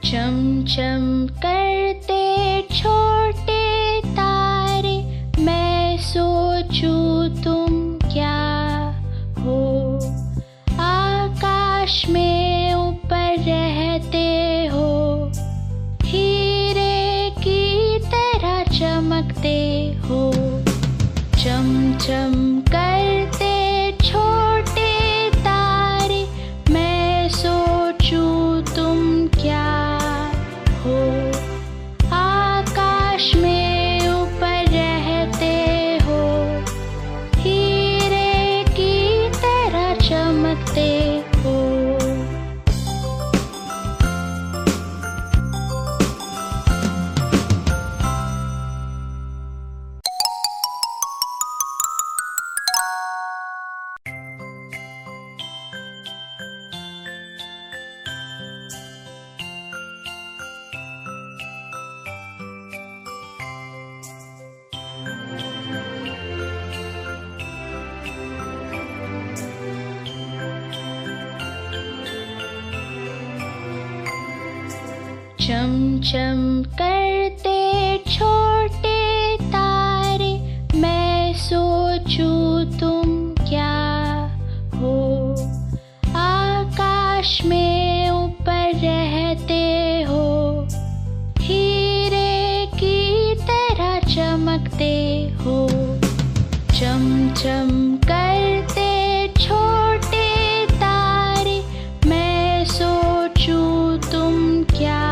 चम चम करते छोटे तारे, मैं सोचूं तुम क्या हो। आकाश में ऊपर रहते हो, हीरे की तरह चमकते हो। चम चम करते छोटे तारे, मैं सोचूं तुम क्या हो। आकाश में ऊपर रहते हो, हीरे की तरह चमकते हो। चम चम करते छोटे तारे, मैं सोचूं तुम क्या हो। आकाश में ऊपर रहते हो, हीरे की तरह चमकते हो। चम चम करते छोटे तारे, मैं सोचूं तुम क्या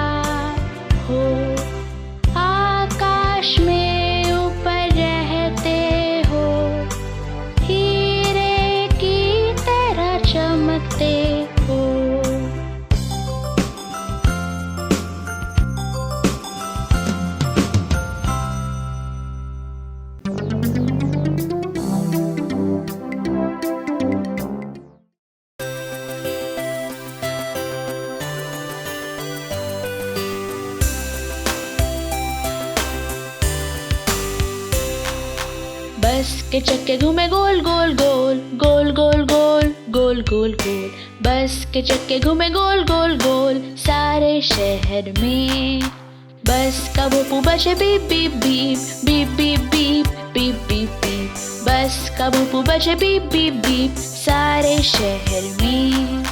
हो। आकाश में ऊपर रहते हो, हीरे की तरह चमकते हो। बस के चक्के घूमे गोल गोल गोल, गोल गोल गोल, गोल गोल गोल। बस के चक्के घूमे गोल गोल गोल, सारे शहर में। बस का भोंपू बजे beep beep beep, beep beep beep, beep beep beep. बस का भोंपू बजे बीप बीप बीप, सारे शहर में।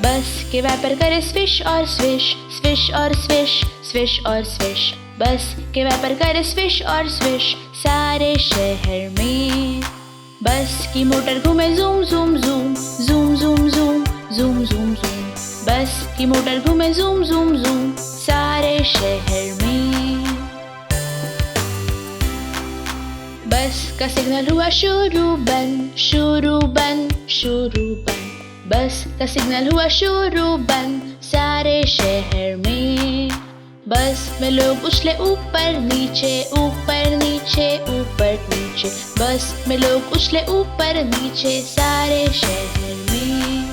बस के वाइपर करे स्विश और स्विश, स्विश और स्विश, स्विश और स्विश। बस के वाइपर करे स्विश और स्विश, सारे शहर में। बस की मोटर घूमे zoom zoom zoom, zoom zoom zoom, zoom zoom zoom. बस की मोटर घूमे जूम जूम जूम, सारे शहर में। बस का सिग्नल हुआ शुरू बंद, शुरू बंद, शुरू बंद। बस का सिग्नल हुआ शुरू बंद, सारे शहर में। बस में लोग उछले ऊपर नीचे, ऊपर नीचे, ऊपर नीचे। बस में लोग उछले ऊपर नीचे, सारे शहर में।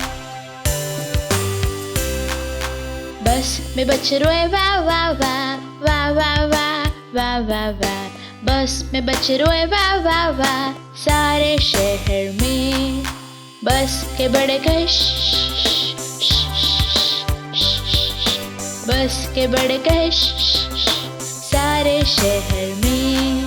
बस में बच्चे रोए वाह वाह वाह, वाह वाह वाह, वाह वाह वाह। बस में बच्चे रोए वाह वाह वाह, सारे शहर में। बस के बड़े कहे बस के बड़े कहे सारे शहर में।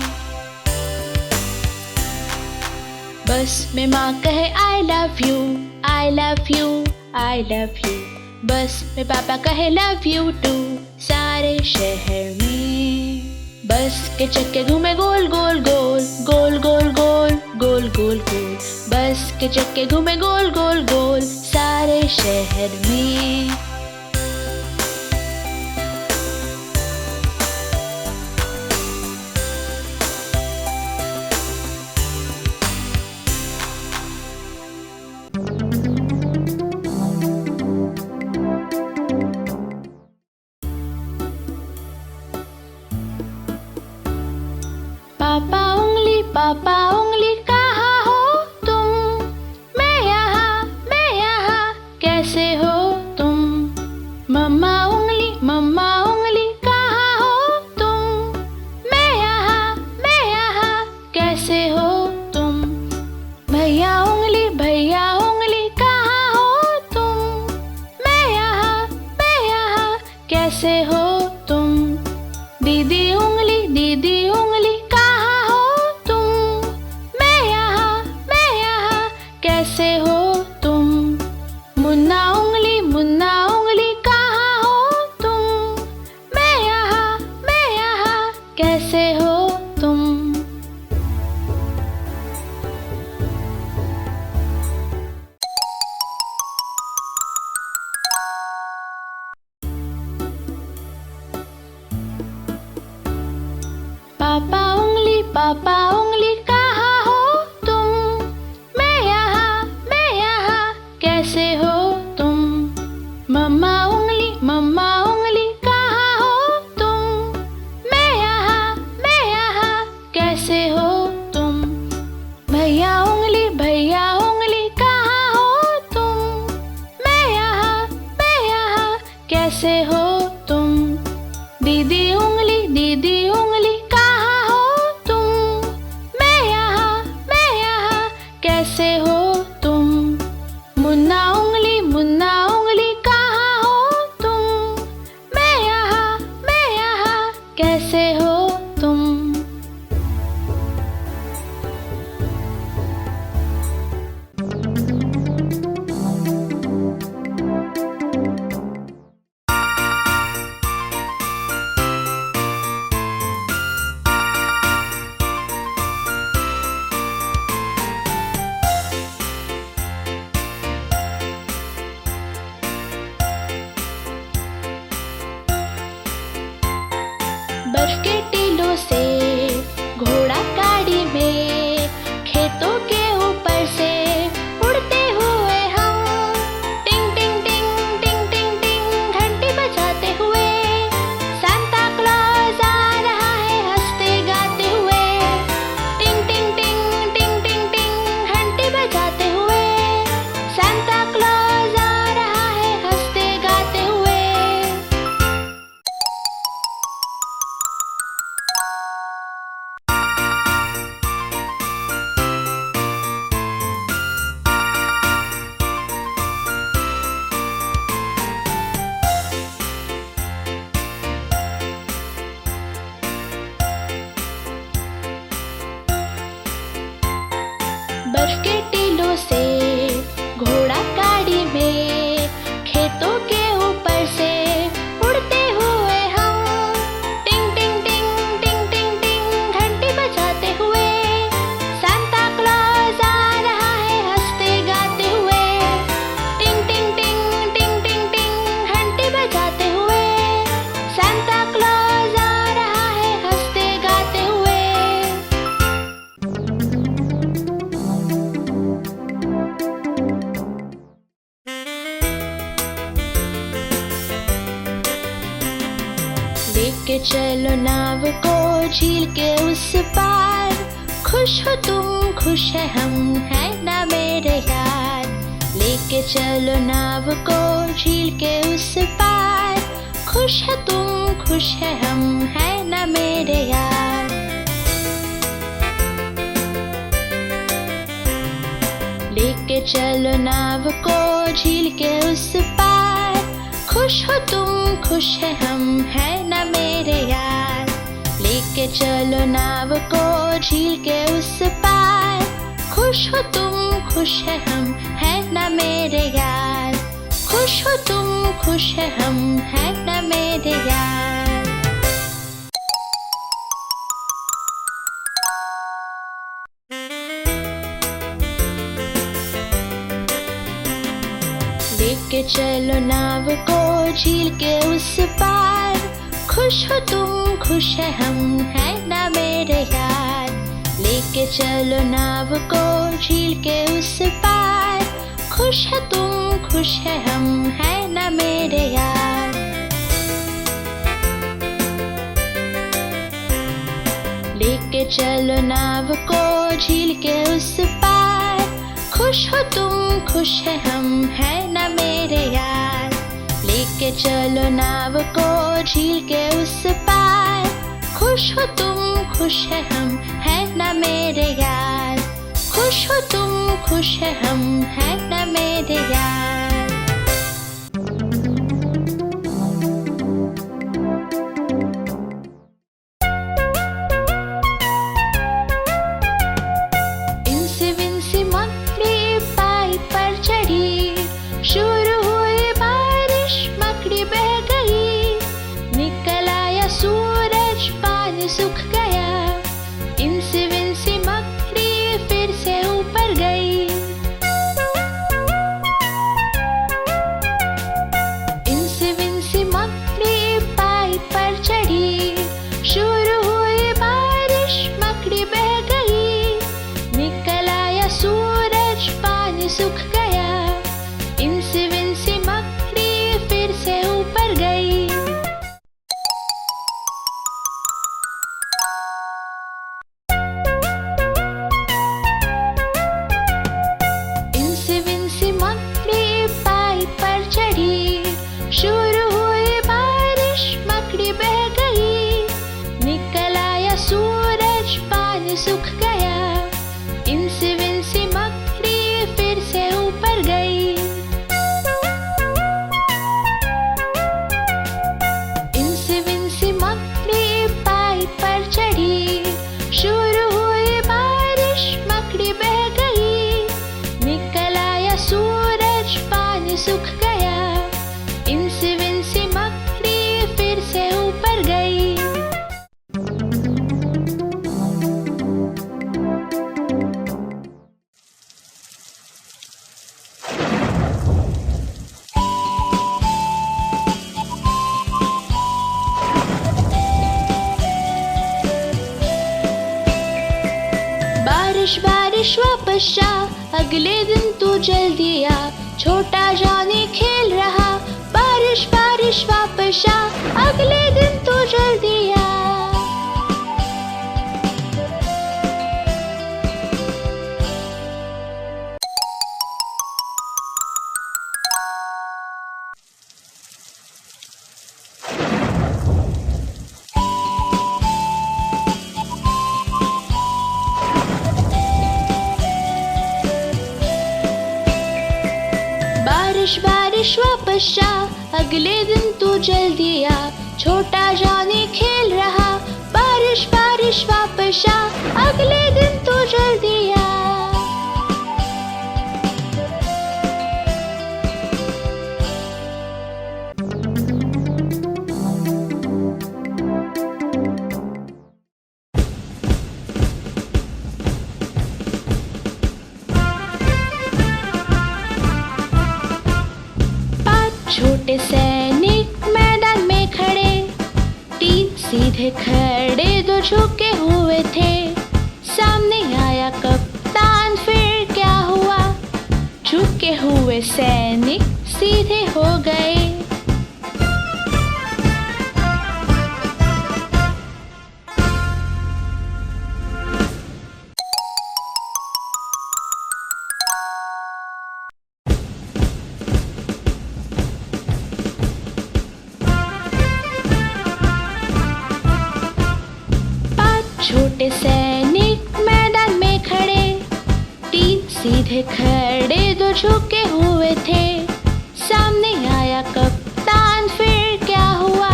बस में माँ कहे I love you, I love you, I love you. बस में पापा कहे लव यू टू, सारे शहर में। बस के चक्के घूमे गोल गोल गोल, गोल गोल गोल, गोल गोल गोल। बस के चक्के घूमे गोल गोल गोल, सारे शहर में। पापा उंगली कहाँ हो तुम, मैं यहाँ, कैसे हो तुम। मम्मा उंगली कहाँ हो तुम, मैं यहाँ, कैसे हो तुम। भैया उंगली कहाँ हो तुम, मैं दीदी उंगली कहाँ हो तुम? मैं यहाँ कैसे हो तुम? मुन्ना उंगली कहाँ हो तुम? मैं यहाँ कैसे हो तुम? पापा उंगली कहाँ हो तुम? मैं यहाँ कैसे हो तुम? मम्मा उंगली कहाँ हो तुम? मैं यहाँ कैसे हो तुम? भैया उंगली कहाँ हो तुम? मैं यहाँ कैसे हो तुम? दीदी उंगली कहाँ हो तुम? मैं यहाँ कैसे हो तुम? मुन्ना उंगली कहाँ हो तुम? मैं यहाँ कैसे हो तुम? बर्फ के टीलों से घोड़ा गाड़ी में खेतों के ऊपर से उड़ते हुए हम टिंग टिंग टिंग टिंग टिंग टिंग घंटी बजाते हुए सांता क्लॉज आ रहा है हंसते गाते हुए टिंग टिंग टिंग टिंग टिंग टिंग घंटी बजाते हुए सांता क्लॉज आ रहा है हंसते गाते हुए। बर्फ के टीलों से घोड़ा गाड़ी में खेतों के ऊपर से उड़ते हुए हम टिंग टिंग टिंग टिंग टिंग टिंग घंटी बजाते हुए सांता क्लॉज आ रहा है हंसते गाते हुए टिंग टिंग टिंग टिंग टिंग टिंग घंटी बजाते हुए सांता क्लॉज आ रहा है हंसते गाते हुए। लेके चलो नाव को झील के उस पार खुश हो तुम खुश है हम है ना मेरे यार। लेके चलो नाव को झील के उस पार खुश है तुम खुश है हम है ना मेरे यार। लेके चलो नाव को झील के उस पार खुश हो तुम खुश है हम है ना मेरे यार। लेके चलो नाव को झील के उस पार खुश हो तुम खुश है हम है ना मेरे यार। खुश हो तुम खुश है हम है ना मेरे यार। लेके चलो नाव को झील के उस पार खुश हो तुम खुश है हम है ना मेरे यार। लेके चलो नाव को झील के उस पार खुश है तुम खुश है हम है ना मेरे यार। लेके चलो नाव को झील के उस पार खुश हो तुम खुश है हम है ना मेरे यार। लेके चलो नाव को झील के उस पार खुश हो तुम खुश है हम है ना मेरे यार। खुश हो तुम खुश है हम है ना मेरे यार। पानी सूख गया। इनसे विनसे मकड़ी फिर से ऊपर गई। इनसे विनसे मकड़ी पाइप पर चढ़ी। शुरू हुई बारिश, मकड़ी बह गई। निकल आया सूरज, पानी सूख गया। इनसे विनसे मकड़ी फिर से ऊपर गई। इनसे विनसे मकड़ी पाइप पर चढ़ी। शुरू हुई बारिश, मकड़ी बह गई। निकल आया सूरज, पानी सूख गया। इनसे विनसे मकड़ी फिर से ऊपर गई। इनसे विनसे मकड़ी पाइप पर चढ़ी। शुरू हुई बारिश, मकड़ी बह गई। निकल आया सूरज, पानी सूख गया। इनसे विनसे मकड़ी फिर से ऊपर गई। बारिश बारिश वापस जा, अगले दिन तू जल्दी आ। छोटा जॉनी खेल रहा। बारिश बारिश वापस जा, अगले दिन तू जल्दी आ। बारिश बारिश वापस जा, अगले दिन तू जल्दी आ। छोटा जॉनी खेल रहा। बारिश बारिश वापस जा, अगले दिन तू जल्दी आ। छोटे सैनिक मैदान में खड़े। 3 सीधे खड़े, 2 झुके हुए थे। सामने आया कप्तान, फिर क्या हुआ? झुके हुए सैनिक सीधे हो गए। छोटे सैनिक मैदान में खड़े। 3 सीधे खड़े, 2 झुके हुए थे। सामने आया कप्तान, फिर क्या हुआ?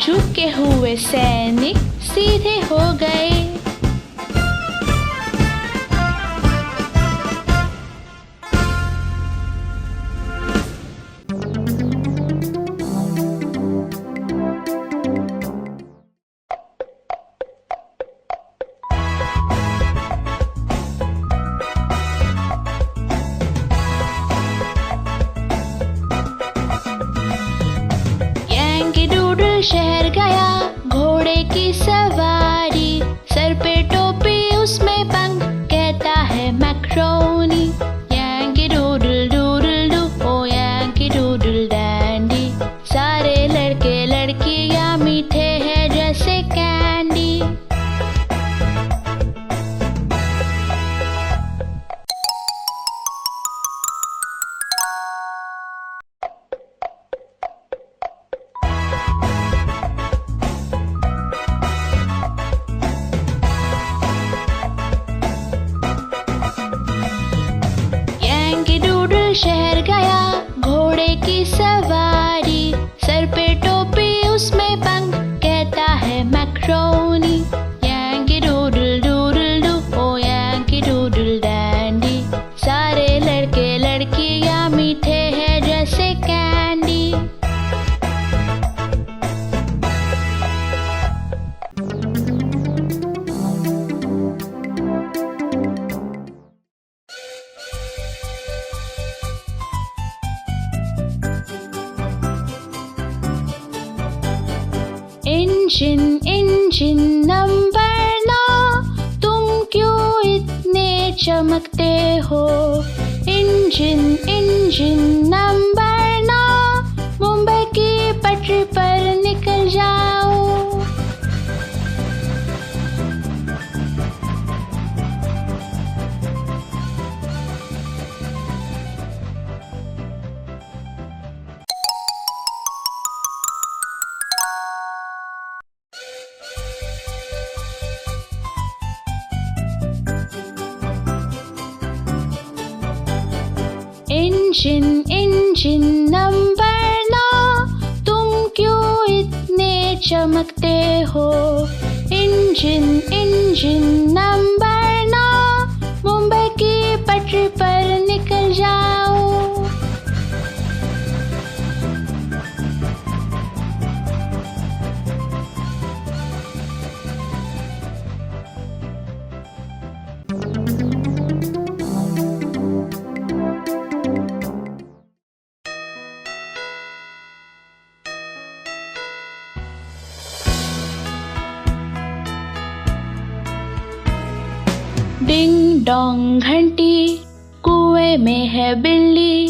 झुके हुए सैनिक सीधे हो गए। शहर गया, घोड़े की सवारी। सर इंजन इंजन नंबर 9, तुम क्यों इतने चमकते हो? इंजन इंजन नंबर 9, मुंबई की पटरी पर निकल जाओ। इंजन इंजन नंबर 9, तुम क्यों इतने चमकते हो? इंजन इंजन नंबर 9, मुंबई की पटरी पर निकल जाओ। डिंग डोंग घंटी, कुएं में है बिल्ली,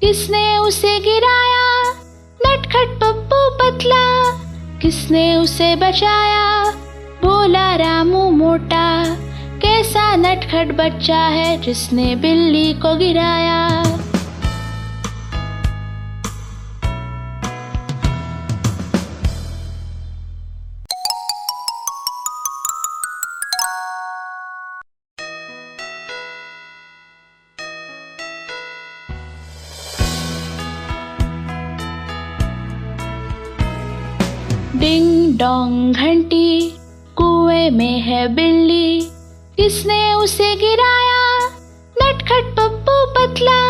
किसने उसे गिराया? नटखट पप्पू पतला, किसने उसे बचाया? भोला रामू मोटा, कैसा नटखट बच्चा है जिसने बिल्ली को गिराया? डिंग डोंग घंटी, कुएं में है बिल्ली, किसने उसे गिराया? नटखट पप्पू पतला,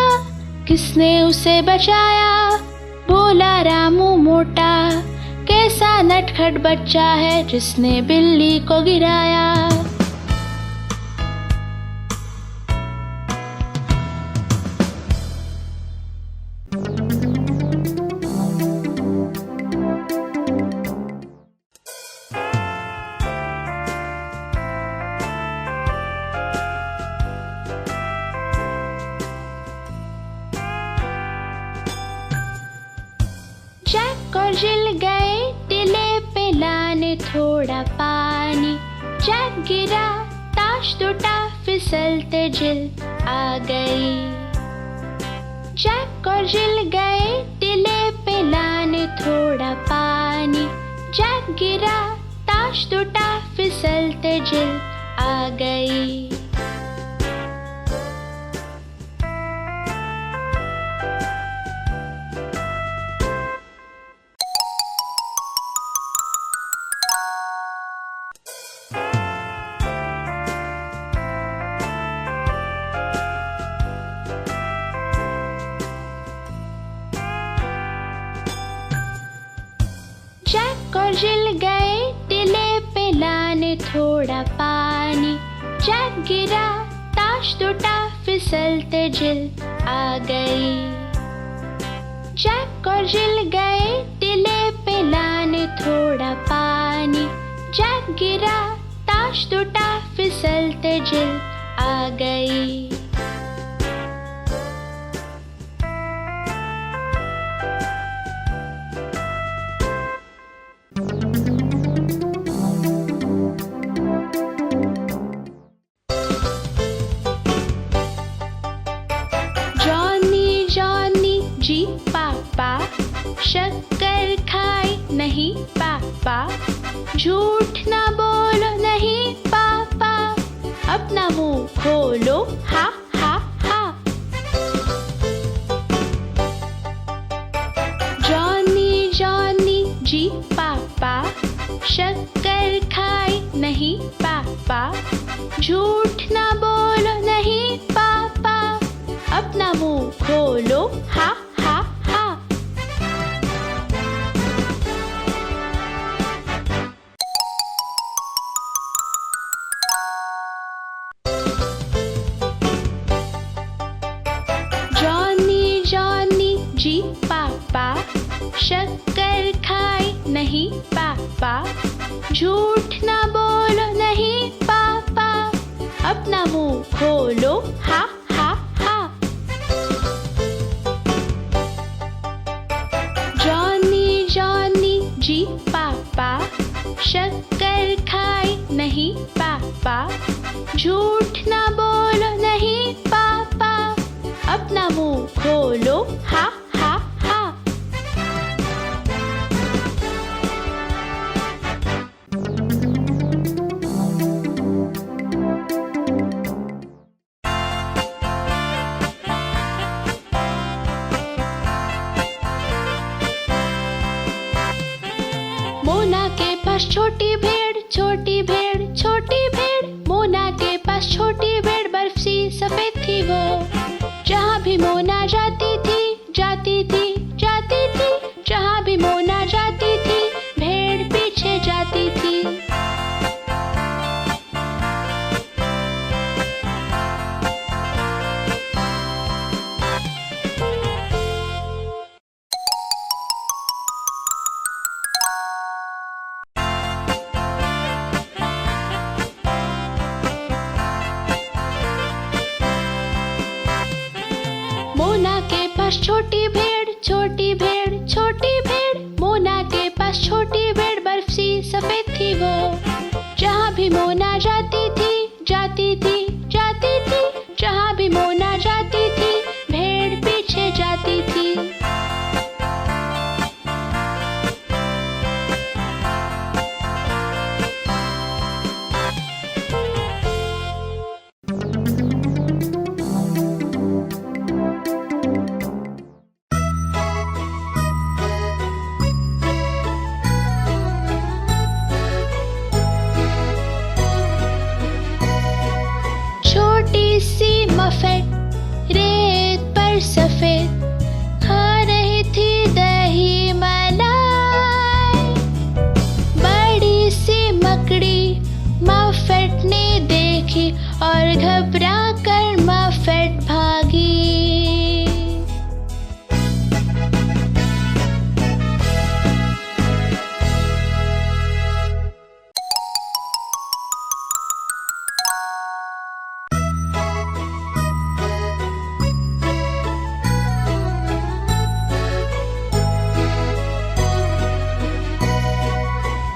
किसने उसे बचाया? भोला रामू मोटा, कैसा नटखट बच्चा है जिसने बिल्ली को गिराया? जैक और जिल गए टिले पे लाने थोड़ा पानी। जैक गिरा, ताश टूटा, फिसलते जिल आ गई। जैक और जिल गए टिले पे लाने थोड़ा पानी। जैक गिरा, ताश टूटा, फिसलते जिल आ गई। जैक और जिल गए टिले पे लाने थोड़ा पानी। जैक गिरा, ताश टूटा, फिसलते जिल आ गई। जैक और जिल गए टिले पे लाने थोड़ा पानी। जैक गिरा, ताश टूटा, फिसलते जिल आ गई। जी पापा, शक्कर खाए नहीं पापा। झूठ ना बोलो नहीं पापा, अपना मुंह खोलो हा हा हा। जॉनी जॉनी जी पापा, शक्कर खाए नहीं पापा। झूठ ना बोलो नहीं पापा, अपना मुंह खोलो हा हा हा। जॉनी जॉनी जी पापा, शक्कर खाए नहीं पापा। झूठ ना बोलो नहीं पापा, अपना मुंह खोलो हा हा हा। जॉनी जॉनी जी पापा, शक्कर खाए नहीं पापा, झूठ ना बोलो नहीं पापा, अपना मुंह खोलो हा हा हा। मोना के पास छोटी भेड़, छोटी भेड़, छोटी भेड़, मोना के पास छोटी भेड़, बर्फ सी सफेद थी वो। जहाँ भी मोना जाती थी, जाती थी, जाती थी, जहाँ भी मोना जाती थी, भेड़ पीछे जाती थी। मोना के पास छोटी भेड़, छोटी भेड़, छोटी भेड़, मोना के पास छोटी भेड़, बर्फ सी सफेद थी वो। जहाँ भी मोना जाती थी, जाती थी, जाती थी, जहाँ भी मोना जाती थी, भेड़ पीछे जाती थी। छोटी सी मफेट रेत पर सफेद, खा रही थी दही मलाई। बड़ी सी मकड़ी मफेट ने देखी और घबरा कर मफेट भागी।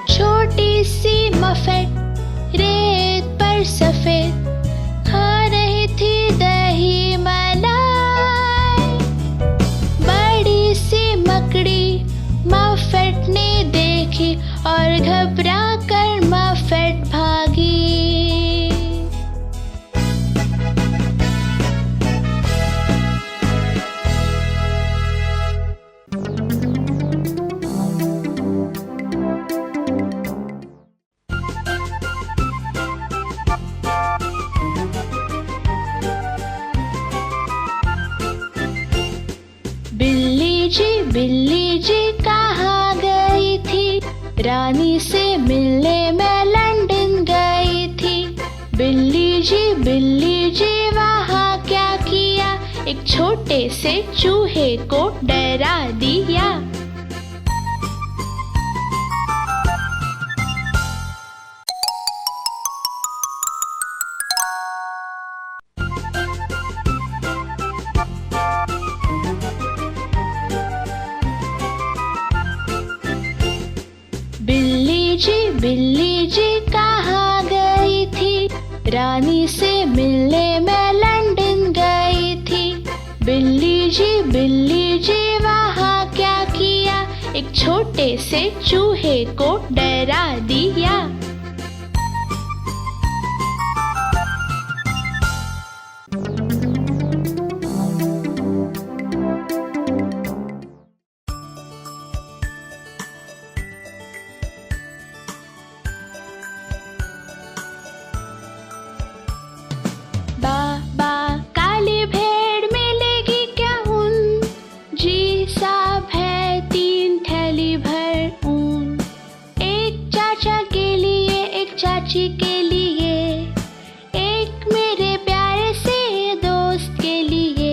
छोटी सी मफेट रेत पर सफेद, खा रही थी दही मलाई। बड़ी सी मकड़ी मफेट ने देखी और घबरा कर मफेट भागी। बिल्ली जी कहाँ गई थी, रानी से मिलने मैं लंदन गई थी। बिल्ली जी वहाँ क्या किया, एक छोटे से चूहे को डरा दिया। बिल्ली जी कहाँ गई थी, रानी से मिलने मैं लंदन गई थी। बिल्ली जी वहाँ क्या किया, एक छोटे से चूहे को डरा दिया। काली भेड़ मिलेगी क्या ऊन, जी साहब है 3 थैली भर ऊन। एक चाचा के लिए, एक चाची के लिए, एक मेरे प्यारे से दोस्त के लिए।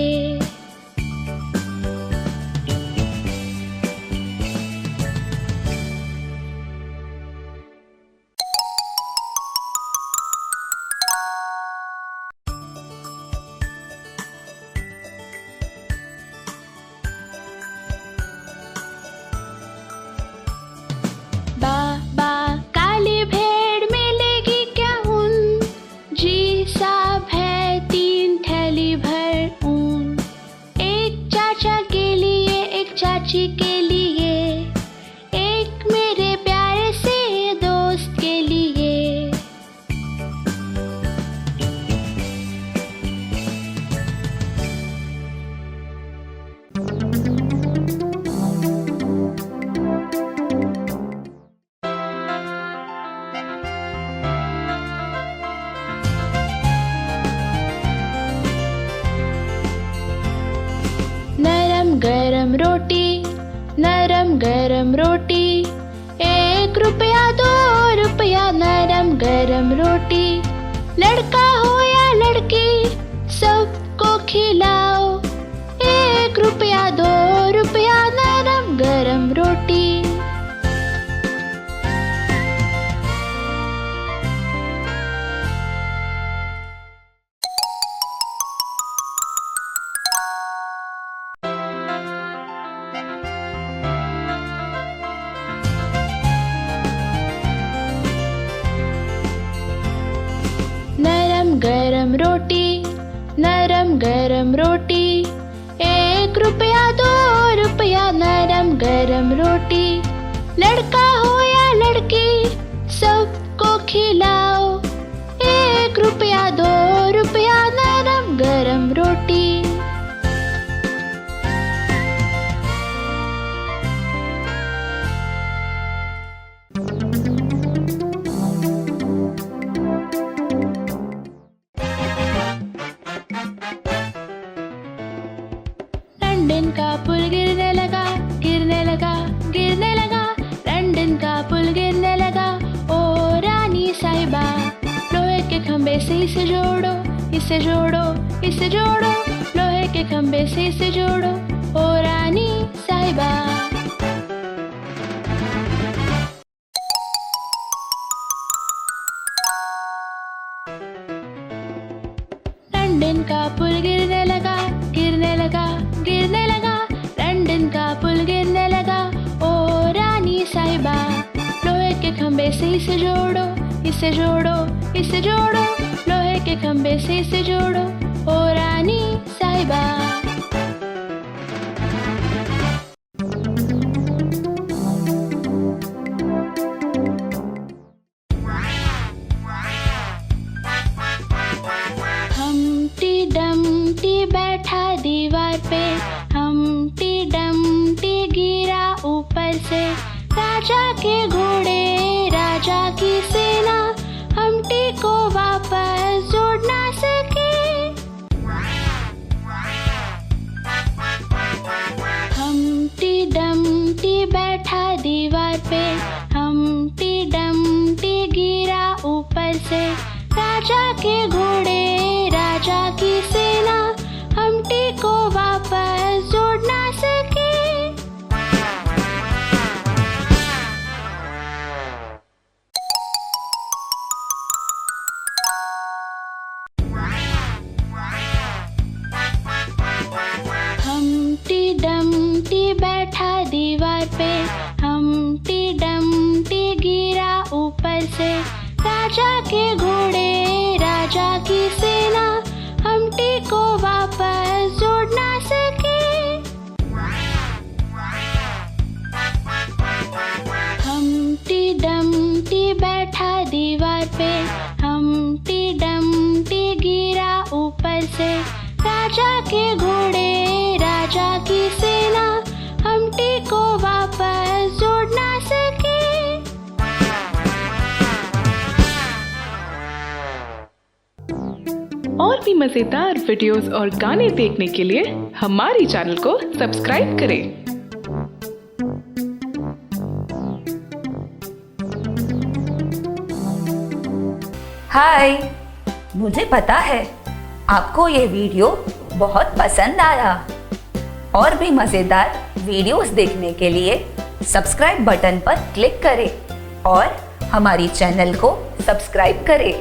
लड़का हो या लड़की सबको खिलाओ। 1 रुपया 2 रुपया नरम गरम रोटी। नरम गरम रोटी, नरम गरम रोटी। 1 रुपया 2 रुपया नरम गरम रोटी। लड़का हो या लड़की सबको खिलाओ। 1 रुपया 2 रुपया नरम गरम रोटी। लंदन का पुल गिरने लगा, गिरने लगा, गिरने लगा। लंदन का पुल गिरने लगा। ओ रानी साहिबा, लोहे के खंबे से इसे जोड़ो, इसे जोड़ो, इसे जोड़ो। लोहे के खंबे से इसे जोड़ो, ओ रानी साहिबा। लंदन का पुल गिरने लगा, गिरने लगा, गिरने लगा। लंदन का पुल गिरने लगा। ओ रानी साहिबा, लोहे के खंबे से इसे जोड़ो, इसे जोड़ो, इसे जोड़ो। लोहे के खंबे से इसे जोड़ो, ओ रानी साहिबा। हमटी डमटी बैठा दीवार पे, हमटी डमटी गिरा ऊपर से। राजा के घोड़े, राजा की सेना, हमटी को वापस जोड़ ना सके। हमटी डमटी बैठा दीवार पे, हमटी डमटी गिरा ऊपर से। राजा के घोड़े, राजा की सेना, हमटी को वापस जोड़ ना सके। हमटी डमटी बैठा दीवार पे, हमटी डमटी गिरा ऊपर से। राजा के घोड़े, राजा की सेना, हमटी को वापस जोड़ ना सके। हमटी डमटी बैठा दीवार पे, हमटी डमटी गिरा ऊपर से। राजा के घोड़े, राजा की सेना, हमटी को वापस जोड़ ना सके। और भी मजेदार वीडियोस और गाने देखने के लिए हमारी चैनल को सब्सक्राइब करें। हाय, मुझे पता है आपको ये वीडियो बहुत पसंद आया। और भी मजेदार वीडियोस देखने के लिए सब्सक्राइब बटन पर क्लिक करें और हमारी चैनल को सब्सक्राइब करें।